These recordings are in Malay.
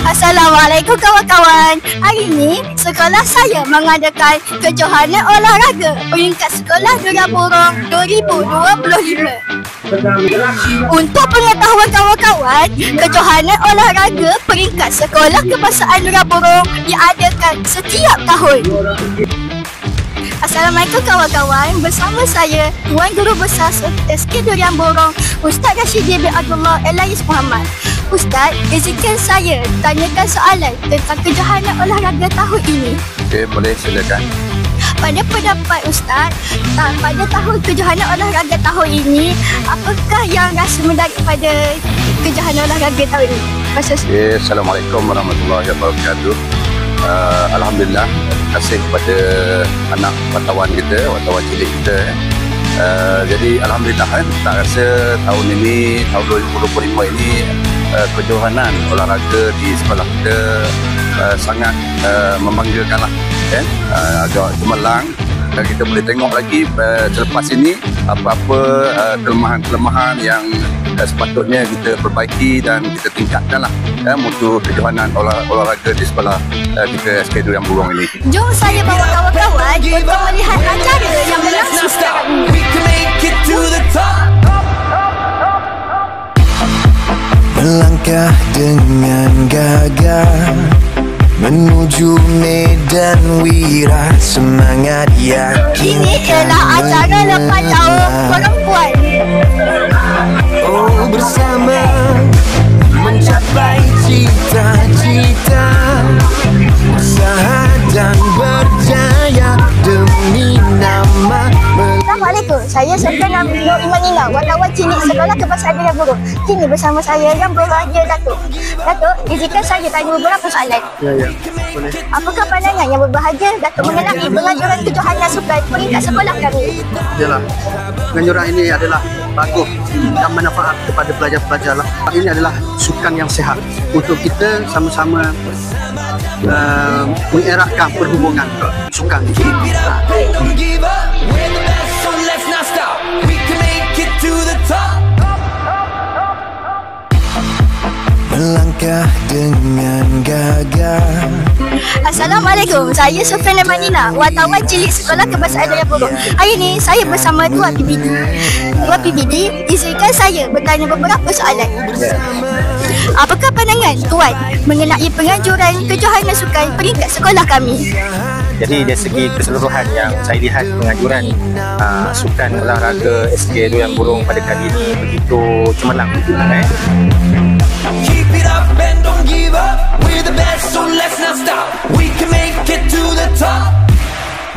Assalamualaikum kawan-kawan. Hari ini sekolah saya mengadakan kejohanan olahraga peringkat sekolah Durian Borong 2025. Untuk pengetahuan kawan-kawan, kejohanan olahraga peringkat sekolah kebangsaan Durian Borong diadakan setiap tahun. Assalamualaikum kawan-kawan, bersama saya Tuan Guru Besar SK Durian Borong, Ustaz Rashidi bin Abdullah Elais Muhammad. Ustaz, izinkan saya tanyakan soalan tentang kejohanan olahraga tahun ini. Okey, boleh silakan. Pada pendapat Ustaz, pada tahun kejohanan olahraga tahun ini, apakah yang rasa menarik pada kejohanan olahraga tahun ini? Okay, Assalamualaikum warahmatullahi wabarakatuh. Alhamdulillah, terima kasih kepada anak wartawan kita, wartawan cilik kita. Jadi Alhamdulillah tak rasa tahun ini, tahun 2025 ini, kejohanan olahraga di sekolah kita sangat membanggakan lah, agak cemerlang. Dan kita boleh tengok lagi selepas ini apa-apa kelemahan-kelemahan yang sepatutnya kita perbaiki dan kita tingkatkan lah mutu kejohanan olahraga di sekolah kita SK Durian Borong ini. Jom saya bawa kawan-kawan untuk melihat acara yang berlangsung sekarang ini. Melangkah dengan gagah menuju medan wira, semangat yakin. Ini ialah acara lepas tahun perempuan. Oh, bersama mencapai cita-cita, usaha dan berjaya demi nama. Assalamualaikum, saya Sultan Nur Imanina, wartawan cilik sekolah kebangsaan Durian Borong. Kini bersama saya yang berbahagia Datuk. Datuk, izinkan saya tanya beberapa soalan. Ya, boleh. Apakah pandangan yang berbahagia Datuk mengenai penganjuran kejohanan sukan peringkat sekolah kami? Yalah, penganjuran ini adalah bagus dan manfaat kepada pelajar-pelajar lah. Ini adalah sukan yang sihat untuk kita sama-sama mengeratkan perhubungan sukan. Melangkah dengan gagah. Assalamualaikum, saya Sofyan Manina, wartawan cilik sekolah kebangsaan Durian Borong. Hari ini saya bersama Tuan PBD. Tuan PBD, izinkan saya bertanya beberapa soalan. Apakah pandangan Tuan mengenai penganjuran kejohanan sukan peringkat sekolah kami? Jadi dari segi keseluruhan yang saya lihat penganjuran sukan olahraga SK Durian Borong pada kali ini begitu cemerlang. Keep it up and don't give up. We're the best, so let's not stop. We can make it to the top.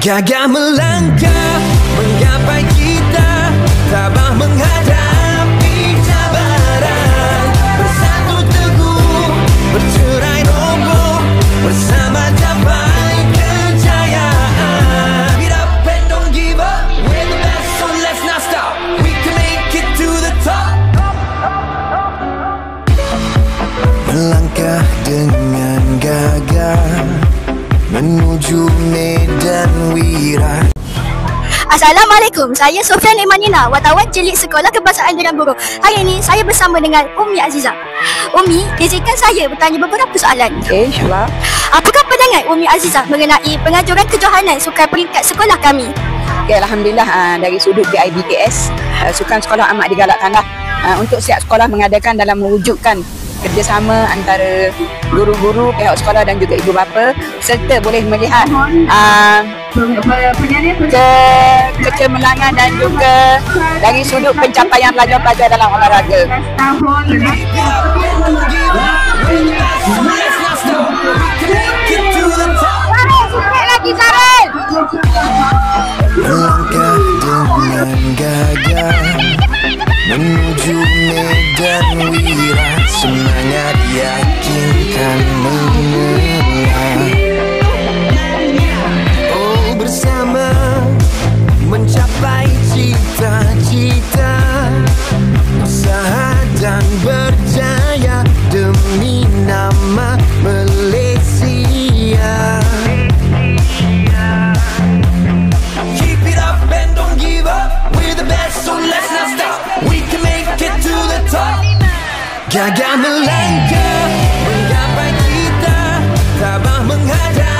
Gagah melangkah menggapai cita, tabah menghadapi cabaran. Bersatu teguh, bercerai roboh, bersama capai kejayaan. Keep it up and don't give up. We're the best, so let's not stop. We can make it to the top. Melangkah dengan gagah menuju medan wira. Assalamualaikum, saya Sofyan Imanina, wartawan cilik sekolah kebangsaan Durian Borong. Hari ini saya bersama dengan Umi Azizah. Umi, izinkan saya bertanya beberapa soalan. Okey, insyaAllah. Apakah pandangan Umi Azizah mengenai penganjuran kejohanan sukan peringkat sekolah kami? Okay, Alhamdulillah, dari sudut BIBKS, sukan sekolah amat digalakkanlah untuk setiap sekolah mengadakan dalam mewujudkan kerjasama antara guru-guru, pihak sekolah dan juga ibu bapa, serta boleh melihat kecemerlangan dan juga dari sudut pencapaian pelajar-pelajar dalam olahraga. Melangkah dengan gagah menuju medan wira, semangat yakinkan menang. Oh, bersama mencapai cita-cita, usaha dan berjaya Gagah melangkah menggapai kita, tabah menghadap